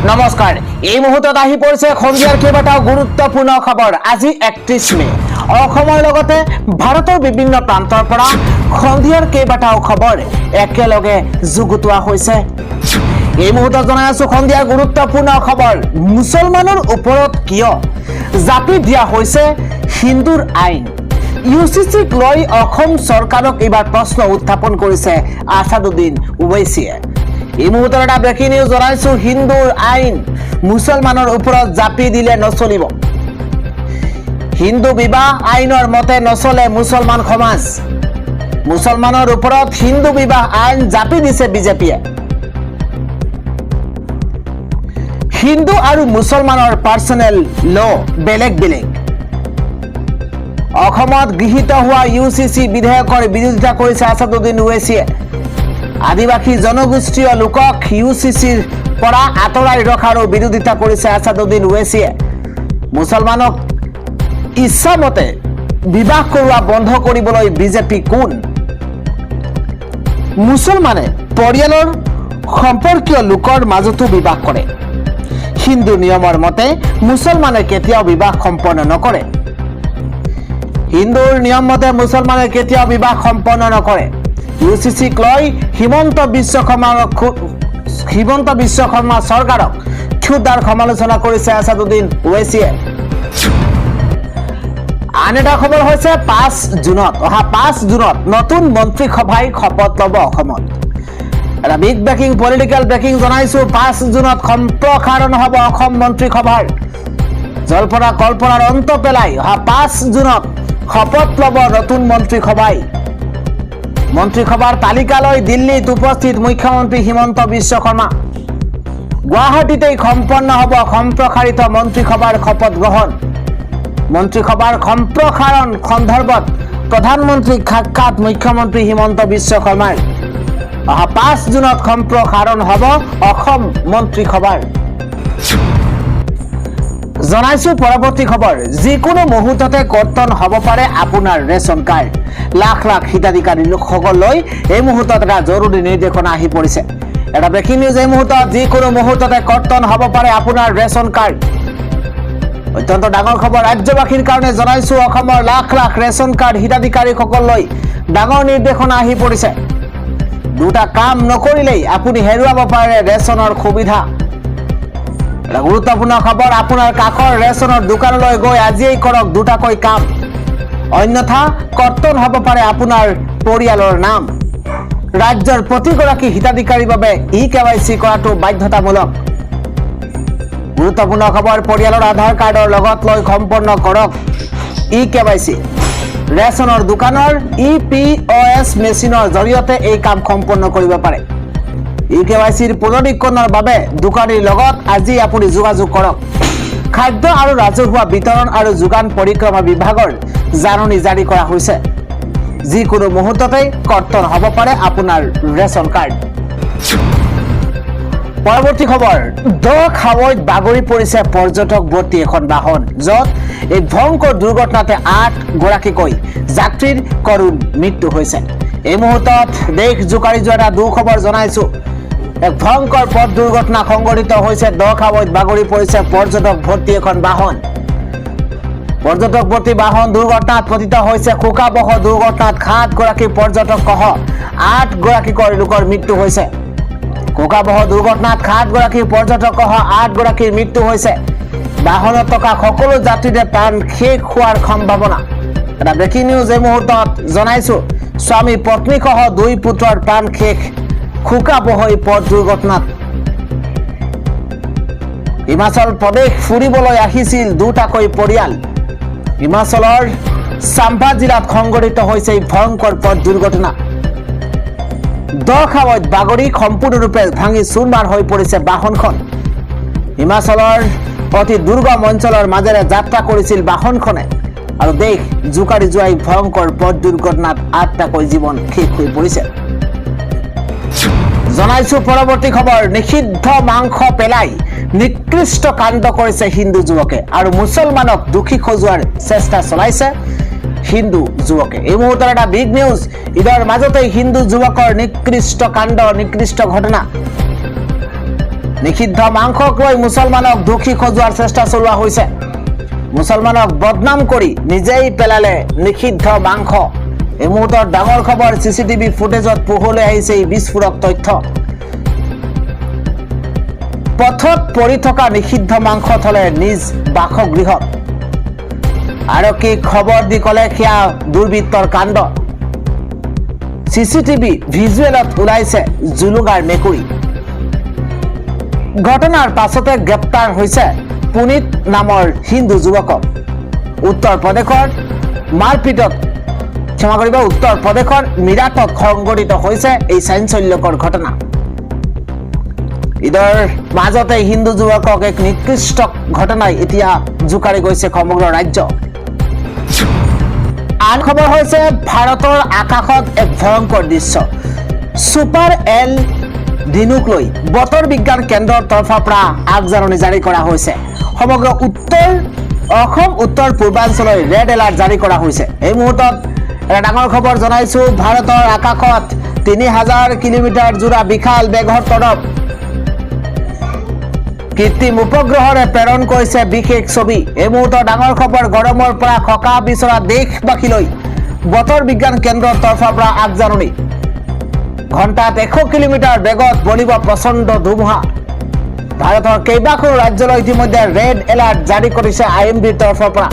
নমস্কাৰ এই মুহূৰ্তত আহি পৰিছে সন্ধিয়াৰ কেইবাটাও গুৰুত্বপূৰ্ণ খবৰ। আজি 31 মে অসমৰ লগতে ভাৰতৰ বিভিন্ন প্ৰান্তৰ পৰা সন্ধিয়াৰ কেইবাটাও খবৰ একেলগে যুগুতোৱা হৈছে। এই মুহূৰ্তত জনাই আছো সন্ধিয়াৰ গুৰুত্বপূৰ্ণ খবৰ। মুছলমানৰ ওপৰত কিয় জাপি দিয়া হৈছে হিন্দুৰ আইন? ইউচিচিক লৈ অসম চৰকাৰক এইবাৰ প্ৰশ্ন উত্থাপন কৰিছে আছাদুদ্দিন ওৱেইছিয়ে। এই মুহূৰ্তত এটা ব্ৰেকিং নিউজ জনাইছো, হিন্দুৰ আইন মুছলমানৰ ওপৰত জাপি দিলে নচলিব। হিন্দু বিবাহ আইনৰ মতে নচলে মুছলমান সমাজ। মুছলমানৰ ওপৰত হিন্দু বিবাহ আইন জাপি দিছে বিজেপিয়ে। হিন্দু আৰু মুছলমানৰ পাৰ্চনেল ল বেলেগ বেলেগ। অসমত গৃহীত হোৱা ইউচিচি বিধেয়কৰ বিৰোধিতা কৰিছে আছাদুদ্দিন ওৱেইছিয়ে। আদিবাসী জনগোষ্ঠীয় লোকক ইউচিচিৰ পৰা আঁতৰাই ৰখাৰো বিৰোধিতা কৰিছে আছাদুদ্দিন ওৱেইছিয়ে। মুছলমানক ইচ্ছামতে বিবাহ কৰোৱা বন্ধ কৰিবলৈ বিজেপি কোন? মুছলমানে পৰিয়ালৰ সম্পৰ্কীয় লোকৰ মাজতো বিবাহ কৰে। হিন্দু নিয়মৰ মতে মুছলমানে কেতিয়াও বিবাহ সম্পন্ন নকৰে। হিন্দুৰ নিয়ম মতে মুছলমানে কেতিয়াও বিবাহ সম্পন্ন নকৰে। ইউচিচিক লৈ হিমন্ত বিশ্ব শৰ্মা চৰকাৰক ক্ষুদ্ৰ সমালোচনা কৰিছে আছাদুদ্দিন ওৱেইছিয়ে। আন এটা খবৰ হৈছে 5 জুনত নতুন মন্ত্ৰীসভাই শপত ল'ব অসমত। এটা বিগ ব্ৰেকিং পলিটিকেল ব্ৰেকিং জনাইছো, 5 জুনত সম্প্ৰসাৰণ হ'ব অসম মন্ত্ৰীসভাৰ। জল্পনা কল্পনাৰ অন্ত পেলাই 5 জুনত শপত ল'ব নতুন মন্ত্ৰীসভাই। মন্ত্ৰীসভাৰ তালিকালৈ দিল্লীত উপস্থিত মুখ্যমন্ত্ৰী হিমন্ত বিশ্ব শৰ্মা। গুৱাহাটীতেই সম্পন্ন হ'ব সম্প্ৰসাৰিত মন্ত্ৰীসভাৰ শপত গ্ৰহণ। মন্ত্ৰীসভাৰ সম্প্ৰসাৰণ সন্দৰ্ভত প্ৰধানমন্ত্ৰীক সাক্ষাৎ মুখ্যমন্ত্ৰী হিমন্ত বিশ্ব শৰ্মাৰ। 5 জুনত সম্প্ৰসাৰণ হ'ব অসম মন্ত্ৰীসভাৰ। জনাইছো পৰৱৰ্তী খবৰ, যিকোনো মুহূৰ্ততে কৰ্তন হ'ব পাৰে আপোনাৰ ৰেচন কাৰ্ড। লাখ লাখ হিতাধিকাৰী লোকসকললৈ এই মুহূৰ্তত এটা জৰুৰী নিৰ্দেশনা আহি পৰিছে। এটা ব্ৰেকিং নিউজ এই মুহূৰ্তত, যিকোনো মুহূৰ্ততে কৰ্তন হ'ব পাৰে আপোনাৰ ৰেচন কাৰ্ড। অত্যন্ত ডাঙৰ খবৰ ৰাজ্যবাসীৰ কাৰণে জনাইছো, অসমৰ লাখ লাখ ৰেচন কাৰ্ড হিতাধিকাৰীসকললৈ ডাঙৰ নিৰ্দেশনা আহি পৰিছে। দুটা কাম নকৰিলেই আপুনি হেৰুৱাব পাৰে ৰেচনৰ সুবিধা। এটা গুৰুত্বপূৰ্ণ খবৰ, আপোনাৰ কাষৰ ৰেচনৰ দোকানলৈ গৈ আজিয়েই কৰক দুটাকৈ কাম, অন্যথা কৰ্তন হ'ব পাৰে আপোনাৰ পৰিয়ালৰ নাম। ৰাজ্যৰ প্ৰতিগৰাকী হিতাধিকাৰীৰ বাবে eKYC কৰাটো বাধ্যতামূলক। গুৰুত্বপূৰ্ণ খবৰ, পৰিয়ালৰ আধাৰ কাৰ্ডৰ লগত লৈ সম্পন্ন কৰক eKYC। ৰেচনৰ দোকানৰ EPOS মেচিনৰ জৰিয়তে এই কাম সম্পন্ন কৰিব পাৰে। eKYCৰ পুনৰীক্ষণৰ বাবে দোকানীৰ লগত আজি আপুনি যোগাযোগ কৰক। খাদ্য আৰু ৰাজহুৱা বিতৰণ আৰু যোগান পৰিক্ৰমা বিভাগৰ জাননী জাৰি কৰা হৈছে। যিকোনো মুহূৰ্ততেই কৰ্তন হ'ব পাৰে আপোনাৰ ৰেচন কাৰ্ড। পৰৱৰ্তী খবৰ, খাৱৈত বাগৰি পৰিছে পৰ্যটক ভৰ্তি এখন বাহন, য'ত এই ভয়ংকৰ দুৰ্ঘটনাতে 8 গৰাকীকৈ যাত্ৰীৰ কৰুণ মৃত্যু হৈছে। এই মুহূৰ্তত দেশ জোকাৰি যোৱা এটা দুখবৰ জনাইছো। এক ভয়ংকৰ পথ দুৰ্ঘটনা সংঘটিত হৈছে। খাৱৈত বাগৰি পৰিছে পৰ্যটক ভৰ্তি এখন বাহন। পৰ্যটক ভৰ্তি বাহন দুৰ্ঘটনাত পতিত হৈছে। শোকাবহ দুৰ্ঘটনাত 7 গৰাকী পৰ্যটক সহ 8 গৰাকীকৈ লোকৰ মৃত্যু হৈছে। শোকাবহ দুৰ্ঘটনাত 7 গৰাকী পৰ্যটক সহ 8 গৰাকীৰ মৃত্যু হৈছে। বাহনত থকা সকলো যাত্ৰীৰে প্ৰাণ শেষ হোৱাৰ সম্ভাৱনা। এটা ব্ৰেকিং নিউজ এই মুহূৰ্তত জনাইছো, স্বামী পত্নী সহ 2 পুত্ৰৰ প্ৰাণ শেষ শোকাবহ এই পথ দুৰ্ঘটনাত। হিমাচল প্ৰদেশ ফুৰিবলৈ আহিছিল দুটাকৈ পৰিয়াল। হিমাচলৰ চাম্বা জিলাত সংঘটিত হৈছে এই ভয়ংকৰ পথ দুৰ্ঘটনা। খাৱৈত বাগৰি সম্পূৰ্ণৰূপে ভাঙি চুৰমাৰ হৈ পৰিছে বাহনখন। হিমাচলৰ অতি দুৰ্গম অঞ্চলৰ মাজেৰে যাত্ৰা কৰিছিল বাহনখনে আৰু দেশ জোকাৰি যোৱা এই ভয়ংকৰ পথ দুৰ্ঘটনাত 8টাকৈ জীৱন শেষ হৈ পৰিছে। জনাইছো পৰৱৰ্তী খবৰ, নিষিদ্ধ মাংস পেলাই নিকৃষ্ট কাণ্ড কৰিছে হিন্দু যুৱকে আৰু মুছলমানক দোষী সজোৱাৰ চেষ্টা চলাইছে হিন্দু যুৱকে। এই মুহূৰ্তত এটা বিগ নিউজ, ঈদৰ মাজতেই হিন্দু যুৱকৰ নিকৃষ্ট কাণ্ড, নিকৃষ্ট ঘটনা। নিষিদ্ধ মাংসক লৈ মুছলমানক দোষী খজুৱাৰ চেষ্টা চলোৱা হৈছে। মুছলমানক বদনাম কৰি নিজেই পেলালে নিষিদ্ধ মাংস। এই মুহূৰ্তত ডাঙৰ খবৰ, চিচিটিভি ফুটেজত পোহৰলৈ আহিছে এই বিস্ফোৰক তথ্য। পথত পৰি থকা নিষিদ্ধ মাংস থলে নিজ বাসগৃহত। আৰক্ষীক খবৰ দি ক'লে সেয়া দুৰ্বৃত্তৰ কাণ্ড। চিচিটিভি ভিজুৱেলত ওলাইছে জুলুঙাৰ মেকুৰী। ঘটনাৰ পাছতে গ্ৰেপ্তাৰ হৈছে পুনিত নামৰ হিন্দু যুৱকক। উত্তৰ প্ৰদেশৰ মাৰপিটত উত্তৰ প্ৰদেশৰ মিৰাটত সংঘটিত হৈছে এই চাঞ্চল্যকৰ ঘটনা। ঈদৰ মাজতে হিন্দু যুৱকক এক নিকৃষ্ট ঘটনাই এতিয়া জোকাৰি গৈছে সমগ্ৰ ৰাজ্য। আন খবৰ হৈছে ভাৰতৰ আকাশত এক ভয়ংকৰ দৃশ্য। ছুপাৰ এল দিনুক লৈ বতৰ বিজ্ঞান কেন্দ্ৰৰ তৰফৰ পৰা আগজাননী জাৰি কৰা হৈছে। সমগ্ৰ অসম উত্তৰ পূৰ্বাঞ্চললৈ ৰেড এলাৰ্ট জাৰি কৰা হৈছে। এই মুহূৰ্তত এটা ডাঙৰ খবৰ জনাইছো, ভাৰতৰ আকাশত 3000 কিলোমিটাৰ জোৰা বিশাল বেগৰ তৰপ কৃত্ৰিম উপগ্ৰহৰে প্ৰেৰণ কৰিছে বিশেষ ছবি। এই মুহূৰ্তৰ ডাঙৰ খবৰ, গৰমৰ পৰা সকাহ বিচৰা দেশবাসীলৈ বতৰ বিজ্ঞান কেন্দ্ৰৰ তৰফৰ পৰা আগজাননী। ঘণ্টাত 100 কিলোমিটাৰ বেগত বলিব প্ৰচণ্ড ধুমুহা। ভাৰতৰ কেইবাখনো ৰাজ্যলৈ ইতিমধ্যে ৰেড এলাৰ্ট জাৰি কৰিছে IMDৰ তৰফৰ পৰা।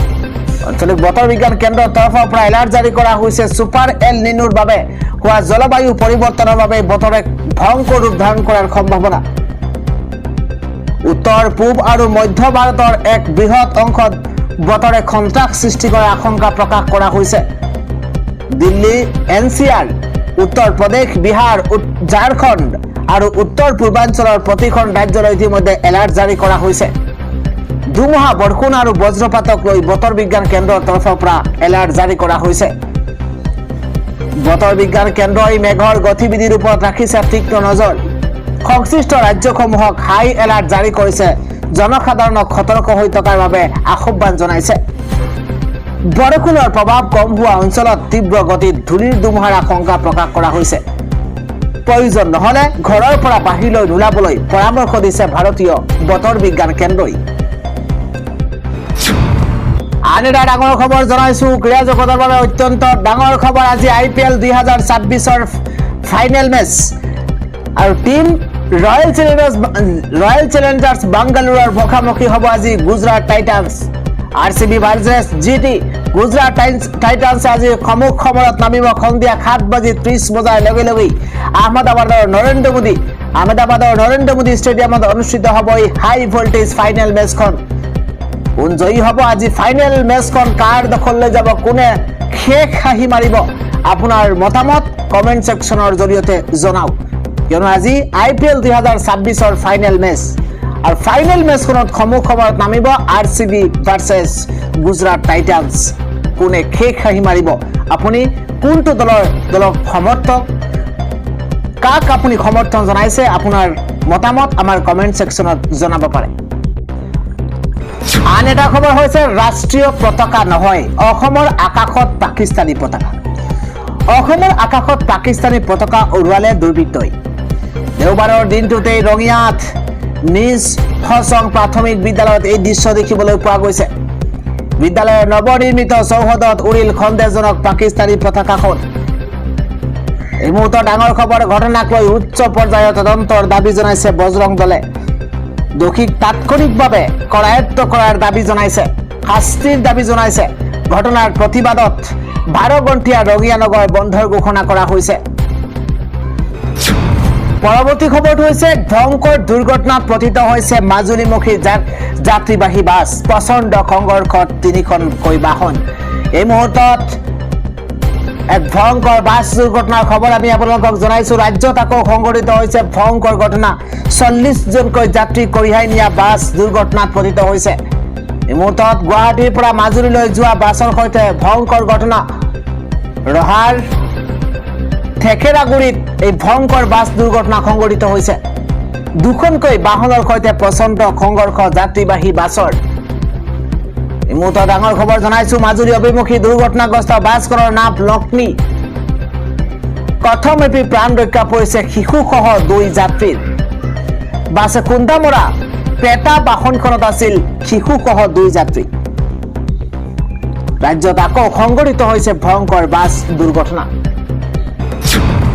আঞ্চলিক বতৰ বিজ্ঞান কেন্দ্ৰৰ তৰফৰ পৰা এলাৰ্ট জাৰি কৰা হৈছে ছুপাৰ এল নিনুৰ বাবে হোৱা জলবায়ু পৰিৱৰ্তনৰ বাবে বতৰে ভয়ংকৰ ৰূপ ধাৰণ কৰাৰ সম্ভাৱনা। উত্তৰ পূব আৰু মধ্য ভাৰতৰ এক বৃহৎ অংশত বতৰে সন্ত্ৰাস সৃষ্টি কৰাৰ আশংকা প্ৰকাশ কৰা হৈছে। দিল্লী, NCR, উত্তৰ প্ৰদেশ, বিহাৰ, ঝাৰখণ্ড আৰু উত্তৰ পূৰ্বাঞ্চলৰ প্ৰতিখন ৰাজ্যলৈ ইতিমধ্যে এলাৰ্ট জাৰি কৰা হৈছে। ধুমুহা, বৰষুণ আৰু বজ্ৰপাতক লৈ বতৰ বিজ্ঞান কেন্দ্ৰৰ তৰফৰ পৰা এলাৰ্ট জাৰি কৰা হৈছে। বতৰ বিজ্ঞান কেন্দ্ৰই মেঘৰ গতিবিধিৰ ওপৰত ৰাখিছে তীক্ষ্ণ নজৰ। সংশ্লিষ্ট ৰাজ্যসমূহক হাই এলাৰ্ট জাৰি কৰিছে। জনসাধাৰণক সতৰ্ক হৈ থকাৰ বাবে আহ্বান জনাইছে। বৰষুণৰ প্ৰভাৱ কম হোৱা অঞ্চলত তীব্ৰ গতিত ধূলিৰ ধুমুহাৰ আশংকা প্ৰকাশ কৰা হৈছে। প্ৰয়োজন নহলে ঘৰৰ পৰা বাহিৰলৈ নোলাবলৈ পৰামৰ্শ দিছে ভাৰতীয় বতৰ বিজ্ঞান কেন্দ্ৰই। আন এটা ডাঙৰ খবৰ জনাইছো, ক্ৰীড়া জগতৰ বাবে অত্যন্ত ডাঙৰ খবৰ। আজি IPL 2026ৰ ফাইনেল মেচ আৰু টিম ৰয়েল চেলেঞ্জাৰ্ছ বাংগালোৰৰ মুখামুখি হ'ব আজি Gujarat Titans. RCB versus GT। Gujarat Titans আজি সমুখ সমৰত নামিব সন্ধিয়া 7:30 বজাৰ লগে লগেই আহমেদাবাদৰ নৰেন্দ্ৰ মোদী ষ্টেডিয়ামত অনুষ্ঠিত হ'ব এই হাই ভল্টেজ ফাইনেল মেচখন। কোন জয়ী হ'ব আজি ফাইনেল মেচখন কাৰ দখললৈ যাব, কোনে শেষ হাঁহি মাৰিব, আপোনাৰ মতামত কমেণ্ট ছেকশ্যনৰ জৰিয়তে জনাওক। কিয়নো আজি IPL 2026ৰ ফাইনেল মেচ আৰু ফাইনেল মেচখনত সমুখ সমৰত নামিব RCB ভাৰ্চেছ গুজৰাট টাইটান্স। কোনে শেষ হাঁহি মাৰিব, আপুনি কোনটো দলৰ সমৰ্থক, কাক আপুনি সমৰ্থন জনাইছে, আপোনাৰ মতামত আমাৰ কমেণ্ট ছেকশ্যনত জনাব পাৰে। আন এটা খবৰ হৈছে ৰাষ্ট্ৰীয় পতাকা নহয়, অসমৰ আকাশত পাকিস্তানী পতাকা। অসমৰ আকাশত পাকিস্তানী পতাকা উৰুৱালে দুৰ্বৃত্তই। দেওবাৰৰ দিনটোতেই ৰঙিয়াত নিজ ফচং প্ৰাথমিক বিদ্যালয়ত এই দৃশ্য দেখিবলৈ পোৱা গৈছে। বিদ্যালয়ৰ নৱনিৰ্মিত চৌহদত উৰিল সন্দেহজনক পাকিস্তানী পতাকাখন। এই মুহূৰ্তৰ ডাঙৰ খবৰ, ঘটনাক লৈ উচ্চ পৰ্যায়ৰ তদন্তৰ দাবী জনাইছে বজৰং দলে। দোষীক তাৎক্ষণিকভাৱে কৰায়ত্ব কৰাৰ দাবী জনাইছে, শাস্তিৰ দাবী জনাইছে। ঘটনাৰ প্ৰতিবাদত 12 ঘণ্টীয়া ৰঙিয়া নগৰ বন্ধৰ ঘোষণা কৰা হৈছে। পৰৱৰ্তী খবৰটো হৈছে ভয়ংকৰ দুৰ্ঘটনাত পতিত হৈছে মাজুলীমুখী যাত্ৰীবাহী বাছ। প্ৰচণ্ড সংঘৰ্ষত 3খনকৈ বাহন। এই মুহূৰ্তত এক ভয়ংকৰ বাছ দুৰ্ঘটনাৰ খবৰ আমি আপোনালোকক জনাইছো। ৰাজ্যত আকৌ সংঘটিত হৈছে ভয়ংকৰ ঘটনা। 40জনকৈ যাত্ৰী কঢ়িয়াই নিয়া বাছ দুৰ্ঘটনাত পতিত হৈছে। এই মুহূৰ্তত গুৱাহাটীৰ পৰা মাজুলীলৈ যোৱা বাছৰ সৈতে ভয়ংকৰ ঘটনা। ৰহাৰ থেকেৰাগুৰিত এই ভয়ংকৰ বাছ দুৰ্ঘটনা সংঘটিত হৈছে। 2খনকৈ বাহনৰ সৈতে প্ৰচণ্ড সংঘৰ্ষ যাত্ৰীবাহী বাছৰ। এই মুহূৰ্তত ডাঙৰ খবৰ জনাইছো, মাজুলী অভিমুখী দুৰ্ঘটনাগ্ৰস্ত বাছখনৰ নাম লক্ষ্মী। কথমেপি প্ৰাণ ৰক্ষা পৰিছে শিশুসহ 2 যাত্ৰীৰ। বাছে খুন্দা মৰা পেটা বাহনখনত আছিল শিশুসহ 2 যাত্ৰী। ৰাজ্যত আকৌ সংঘটিত হৈছে ভয়ংকৰ বাছ দুৰ্ঘটনা।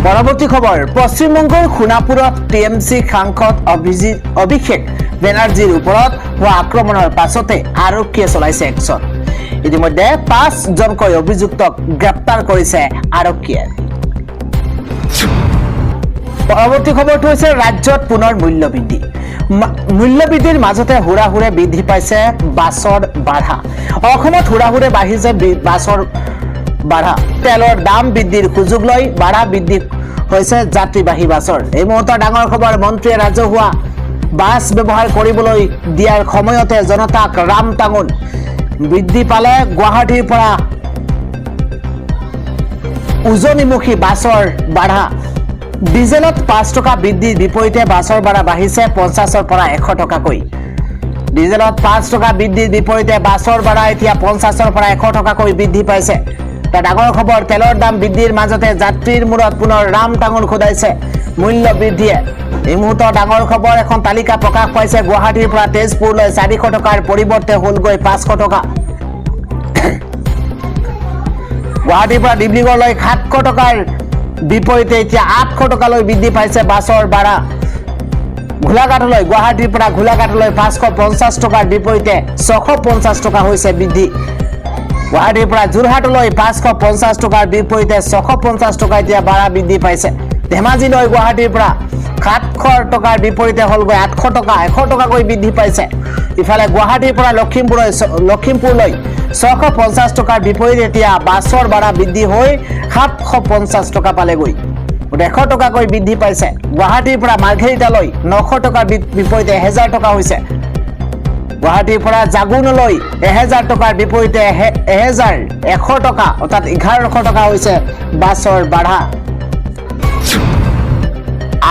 পৰৱৰ্তী খবৰ, পশ্চিমবংগৰ সোণাপুৰত টিএমচি সাংসদ অভিষেক বেনাৰ্জীৰ ওপৰত হোৱা আক্ৰমণৰ পাছতে আৰক্ষীয়ে চলাইছে একশ্যন। ইতিমধ্যে 5জনকৈ অভিযুক্তক গ্ৰেপ্তাৰ কৰিছে আৰক্ষীয়ে। পৰৱৰ্তী খবৰটো হৈছে ৰাজ্যত পুনৰ মূল্যবৃদ্ধি। মূল্যবৃদ্ধিৰ মাজতে হুৰাহুৰে বৃদ্ধি পাইছে বাছৰ ভাড়া। অসমত হুৰাহুৰে বাঢ়িছে বাছৰ ভাড়া। তেলৰ দাম বৃদ্ধিৰ সুযোগ লৈ ভাড়া বৃদ্ধি হৈছে যাত্ৰীবাহী বাছৰ। এই মুহূৰ্তৰ ডাঙৰ খবৰ, মন্ত্ৰীয়ে ৰাজহুৱা বাছ ব্যৱহাৰ কৰিবলৈ দিয়াৰ সময়তে জনতাক ৰাম টাঙোন। বৃদ্ধি পালে গুৱাহাটীৰ পৰা উজনিমুখী বাছৰ ভাড়া। ডিজেলত 5 টকা বৃদ্ধিৰ বিপৰীতে বাছৰ ভাড়া বাঢ়িছে 50ৰ পৰা 100 টকাকৈ। ডিজেলত 5 টকা বৃদ্ধিৰ বিপৰীতে বাছৰ ভাড়া এতিয়া 50ৰ পৰা 100 টকাকৈ বৃদ্ধি পাইছে। এটা ডাঙৰ খবৰ, তেলৰ দাম বৃদ্ধিৰ মাজতে যাত্ৰীৰ মূৰত পুনৰ ৰাম টাঙোন খোদাইছে মূল্য বৃদ্ধিয়ে। এই মুহূৰ্তৰ ডাঙৰ খবৰ, এখন তালিকা প্ৰকাশ পাইছে। গুৱাহাটীৰ পৰা তেজপুৰলৈ 400 টকাৰ পৰিৱৰ্তে হ'লগৈ 500 টকা। গুৱাহাটীৰ পৰা ডিব্ৰুগড়লৈ 700 টকাৰ বিপৰীতে এতিয়া 800 টকালৈ বৃদ্ধি পাইছে বাছৰ ভাড়া। গোলাঘাটলৈ গুৱাহাটীৰ পৰা গোলাঘাটলৈ 550 টকাৰ বিপৰীতে 650 টকা হৈছে বৃদ্ধি। গুৱাহাটীৰ পৰা যোৰহাটলৈ 550 টকাৰ বিপৰীতে 650 টকা এতিয়া ভাড়া বৃদ্ধি পাইছে। ধেমাজিলৈ গুৱাহাটীৰ পৰা 700 টকাৰ বিপৰীতে হ'লগৈ 800 টকা, 100 টকাকৈ বৃদ্ধি পাইছে। ইফালে গুৱাহাটীৰ পৰা লখিমপুৰলৈ 650 টকাৰ বিপৰীতে এতিয়া বাছৰ ভাড়া বৃদ্ধি হৈ 750 টকা পালেগৈ, 100 টকাকৈ বৃদ্ধি পাইছে। গুৱাহাটীৰ পৰা মাৰ্ঘেৰিটালৈ 900 টকাৰ বিপৰীতে 1000 টকা হৈছে। গুৱাহাটীৰ পৰা জাগুনলৈ 1000 টকাৰ বিপৰীতে 1100 টকা অৰ্থাৎ 1100 টকা হৈছে বাছৰ ভাড়া।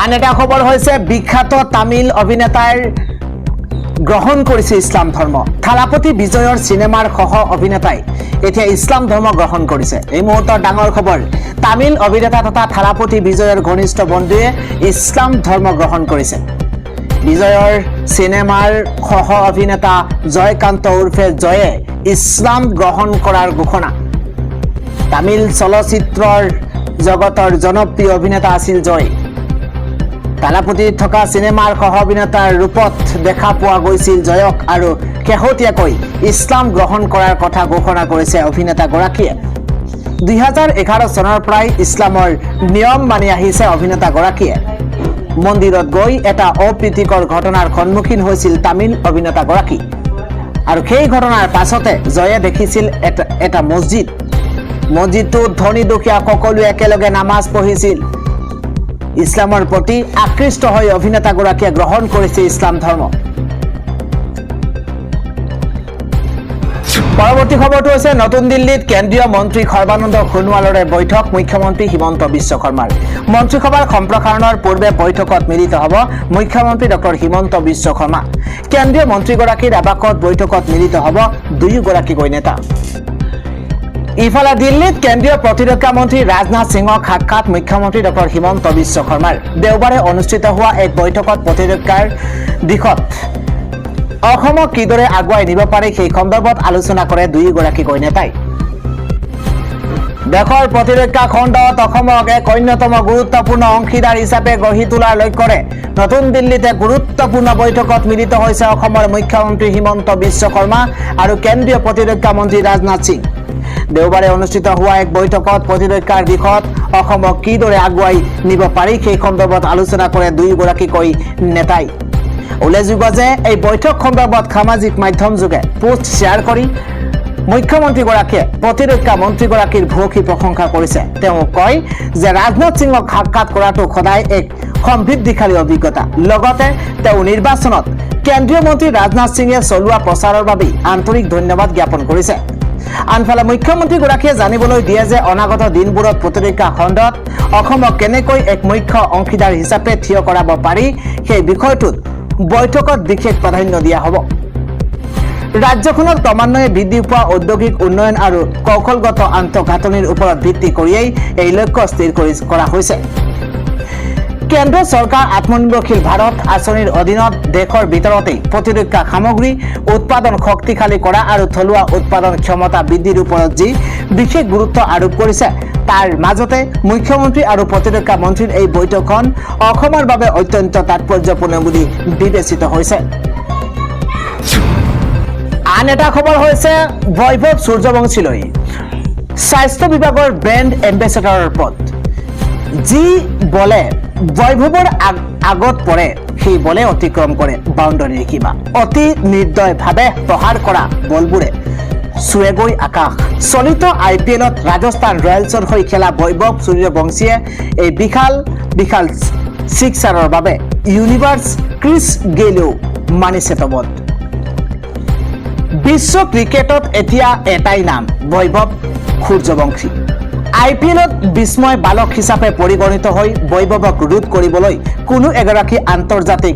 আন এটা খবৰ হৈছে, বিখ্যাত তামিল অভিনেতাৰ গ্ৰহণ কৰিছে ইছলাম ধৰ্ম। থালাপতি বিজয়ৰ চিনেমাৰ সহ অভিনেতাই এতিয়া ইছলাম ধৰ্ম গ্ৰহণ কৰিছে। এই মুহূৰ্তৰ ডাঙৰ খবৰ, তামিল অভিনেতা তথা থালাপতি বিজয়ৰ ঘনিষ্ঠ বন্ধুৱে ইছলাম ধৰ্ম গ্ৰহণ কৰিছে। বিজয়ৰ চিনেমাৰ সহ অভিনেতা জয়কান্ত উৰ্ফে জয়ে ইছলাম গ্ৰহণ কৰাৰ ঘোষণা। তামিল চলচ্চিত্ৰৰ জগতৰ জনপ্ৰিয় অভিনেতা আছিল জয়। থালাপতিত থকা চিনেমাৰ সহ অভিনেতাৰ ৰূপত দেখা পোৱা গৈছিল জয়ক আৰু শেহতীয়াকৈ ইছলাম গ্ৰহণ কৰাৰ কথা ঘোষণা কৰিছে অভিনেতাগৰাকীয়ে। 2011 চনৰ পৰাই ইছলামৰ নিয়ম মানি আহিছে অভিনেতাগৰাকীয়ে। মন্দিৰত গৈ এটা অপ্ৰীতিকৰ ঘটনাৰ সন্মুখীন হৈছিল তামিল অভিনেতাগৰাকী আৰু সেই ঘটনাৰ পাছতে জয়ে দেখিছিল এটা মছজিদটোত ধনী দুখীয়া সকলোৱে একেলগে নামাজ পঢ়িছিল। ইছলামৰ প্ৰতি আকৃষ্ট হৈ অভিনেতাগৰাকীয়ে গ্ৰহণ কৰিছে ইছলাম ধৰ্ম। পৰৱৰ্তী খবৰটো হৈছে, নতুন দিল্লীত কেন্দ্ৰীয় মন্ত্ৰী সৰ্বানন্দ সোণোৱালৰে বৈঠক মুখ্যমন্ত্ৰী হিমন্ত বিশ্ব শৰ্মাৰ। মন্ত্ৰীসভাৰ সম্প্ৰসাৰণৰ পূৰ্বে বৈঠকত মিলিত হ'ব মুখ্যমন্ত্ৰী ডক্টৰ হিমন্ত বিশ্ব শৰ্মা। কেন্দ্ৰীয় মন্ত্ৰীগৰাকীৰ আৱাসত বৈঠকত মিলিত হ'ব দুয়োগৰাকীকৈ নেতা। ইফালে দিল্লীত কেন্দ্ৰীয় প্ৰতিৰক্ষা মন্ত্ৰী ৰাজনাথ সিঙক সাক্ষাৎ মুখ্যমন্ত্ৰী ডক্টৰ হিমন্ত বিশ্ব শৰ্মাৰ। দেওবাৰে অনুষ্ঠিত হোৱা এক বৈঠকত প্ৰতিৰক্ষাৰ দিশত অসমক কিদৰে আগুৱাই নিব পাৰি সেই সন্দৰ্ভত আলোচনা কৰে দুয়োগৰাকীকৈ নেতাই। দেশৰ প্ৰতিৰক্ষা খণ্ডত অসমক এক অন্যতম গুৰুত্বপূৰ্ণ অংশীদাৰ হিচাপে গঢ়ি তোলাৰ লক্ষ্যৰে নতুন দিল্লীতে গুৰুত্বপূৰ্ণ বৈঠকত মিলিত হৈছে অসমৰ মুখ্যমন্ত্ৰী হিমন্ত বিশ্ব শৰ্মা আৰু কেন্দ্ৰীয় প্ৰতিৰক্ষা মন্ত্ৰী ৰাজনাথ সিং। দেওবাৰে অনুষ্ঠিত হোৱা এক বৈঠকত প্ৰতিৰক্ষাৰ দিশত অসমক কিদৰে আগুৱাই নিব পাৰি সেই সন্দৰ্ভত আলোচনা কৰে দুয়োগৰাকীকৈ নেতাই। উল্লেখযোগ্য যে এই বৈঠক সন্দৰ্ভত সামাজিক মাধ্যম যোগে পোষ্ট শ্বেয়াৰ কৰি মুখ্যমন্ত্ৰীগৰাকীয়ে প্ৰতিৰক্ষা মন্ত্ৰীগৰাকীৰ ভূয়সী প্ৰশংসা কৰিছে। তেওঁ কয় যে ৰাজনাথ সিঙক সাক্ষাৎ কৰাটো সদায় এক সমৃদ্ধিশালী অভিজ্ঞতা। লগতে তেওঁ নিৰ্বাচনত কেন্দ্ৰীয় মন্ত্ৰী ৰাজনাথ সিঙে চলোৱা প্ৰচাৰৰ বাবে আন্তৰিক ধন্যবাদ জ্ঞাপন কৰিছে। আনফালে মুখ্যমন্ত্ৰীগৰাকীয়ে জানিবলৈ দিয়ে যে অনাগত দিনবোৰত প্ৰতিৰক্ষা খণ্ডত অসমক কেনেকৈ এক মুখ্য অংশীদাৰ হিচাপে থিয় কৰাব পাৰি সেই বিষয়টোত বৈঠকত বিশেষ প্ৰাধান্য দিয়া হ'ব। ৰাজ্যখনত ক্ৰমান্বয়ে বৃদ্ধি পোৱা ঔদ্যোগিক উন্নয়ন আৰু কৌশলগত আন্তঃগাঁথনিৰ ওপৰত ভিত্তি কৰিয়েই এই লক্ষ্য স্থিৰ কৰা হৈছে। কেন্দ্ৰ চৰকাৰ আত্মনিৰ্ভৰশীল ভাৰত আঁচনিৰ অধীনত দেশৰ ভিতৰতেই প্ৰতিৰক্ষা সামগ্ৰী উৎপাদন শক্তিশালী কৰা আৰু থলুৱা উৎপাদন ক্ষমতা বৃদ্ধিৰ ওপৰত যি বিশেষ গুৰুত্ব আৰোপ কৰিছে তাৰ মাজতে মুখ্যমন্ত্ৰী আৰু প্ৰতিৰক্ষা মন্ত্ৰীৰ এই বৈঠকখন অসমৰ বাবে অত্যন্ত তাৎপৰ্যপূৰ্ণ বুলি বিবেচিত হৈছে। আন এটা খবৰ হৈছে বৈভৱ সূৰ্যবংশীলৈ স্বাস্থ্য বিভাগৰ ব্ৰেণ্ড এম্বেচাডৰৰ পদ। যি বলে বৈভৱৰ আগত পৰে সেই বলে অতিক্ৰম কৰে বাউণ্ডাৰীৰ সীমা। অতি নিৰ্দয়ভাৱে প্ৰহাৰ কৰা বলবোৰে চুৱেগৈ আকাশ। চলিত IPLত ৰাজস্থান ৰয়েলছৰ হৈ খেলা বৈভৱ সূৰ্যবংশীয়ে এই বিশাল ছিক্সাৰৰ বাবে ইউনিভাৰ্ছ ক্ৰিছ গেইলেও মানিছে তবত। বিশ্ব ক্ৰিকেটত এতিয়া এটাই নাম বৈভৱ সূৰ্যবংশী। IPLত বিস্ময় বালক হিচাপে পৰিগণিত হৈ বৈভৱক ৰোধ কৰিবলৈ কোনো এগৰাকী আন্তৰ্জাতিক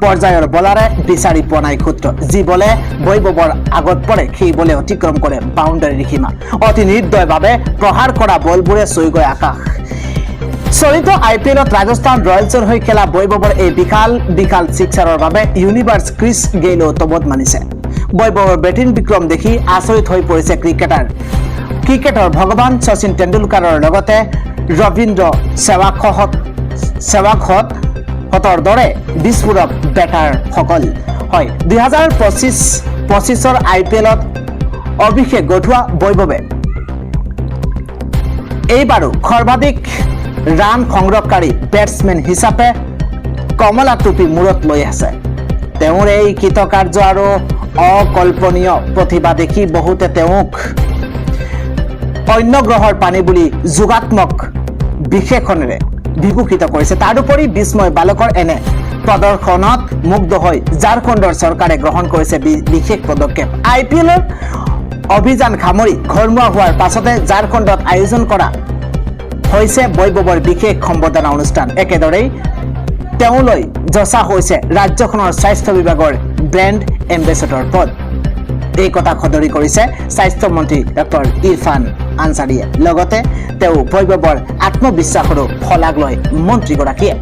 পৰ্যায়ৰ বলাৰে বিচাৰি পোৱা নাই সূত্ৰ। যি বলে বৈভৱৰ আগত পৰে সেই বলে অতিক্ৰম কৰে বাউণ্ডাৰীৰ সীমা। অতি নিৰ্দয়ভাৱে প্ৰহাৰ কৰা বলবোৰে চুই গৈ আকাশ। চলিত IPLত ৰাজস্থান ৰয়েলছৰ হৈ খেলা বৈভৱৰ এই বিশাল ছিক্সাৰৰ বাবে ইউনিভাৰ্ছ ক্ৰিছ গেইলেও তবত মানিছে। বৈভৱৰ বেটিং বিক্ৰম দেখি আচৰিত হৈ পৰিছে ক্ৰিকেটৰ ভগৱান শচীন তেণ্ডুলকাৰৰ লগতে ৰবীন্দ্ৰ সেৱাগহঁতৰ দৰে বিস্ফোৰক বেটাৰসকল। হয়, 2025-25ৰ IPLত অভিষেক ঘটোৱা বৈভৱে এইবাৰো সৰ্বাধিক ৰান সংগ্ৰহকাৰী বেটছমেন হিচাপে কমলা টুপি মূৰত লৈ আছে। তেওঁৰ এই কৃতকাৰ্য আৰু অকল্পনীয় প্ৰতিভা দেখি বহুতে তেওঁক অন্য গ্ৰহৰ পানী বুলি যোগাত্মক বিশেষণেৰে বিভূষিত কৰিছে। তাৰোপৰি বিস্ময় বালকৰ এনে প্ৰদৰ্শনত মুগ্ধ হৈ ঝাৰখণ্ডৰ চৰকাৰে গ্ৰহণ কৰিছে বিশেষ পদক্ষেপ। IPLৰ অভিযান সামৰি ঘৰমুৱা হোৱাৰ পাছতে ঝাৰখণ্ডত আয়োজন কৰা হৈছে বৈভৱৰ বিশেষ সম্বৰ্ধনা অনুষ্ঠান। একেদৰেই তেওঁলৈ যচা হৈছে ৰাজ্যখনৰ স্বাস্থ্য বিভাগৰ ব্ৰেণ্ড এম্বেচাডৰ পদ। এই কথা সদৰি কৰিছে স্বাস্থ্য মন্ত্ৰী ডক্টৰ ইৰফান আনচাৰীয়ে। লগতে তেওঁ বৈভৱৰ আত্মবিশ্বাসৰো শলাগ লয় মন্ত্ৰীগৰাকীয়ে।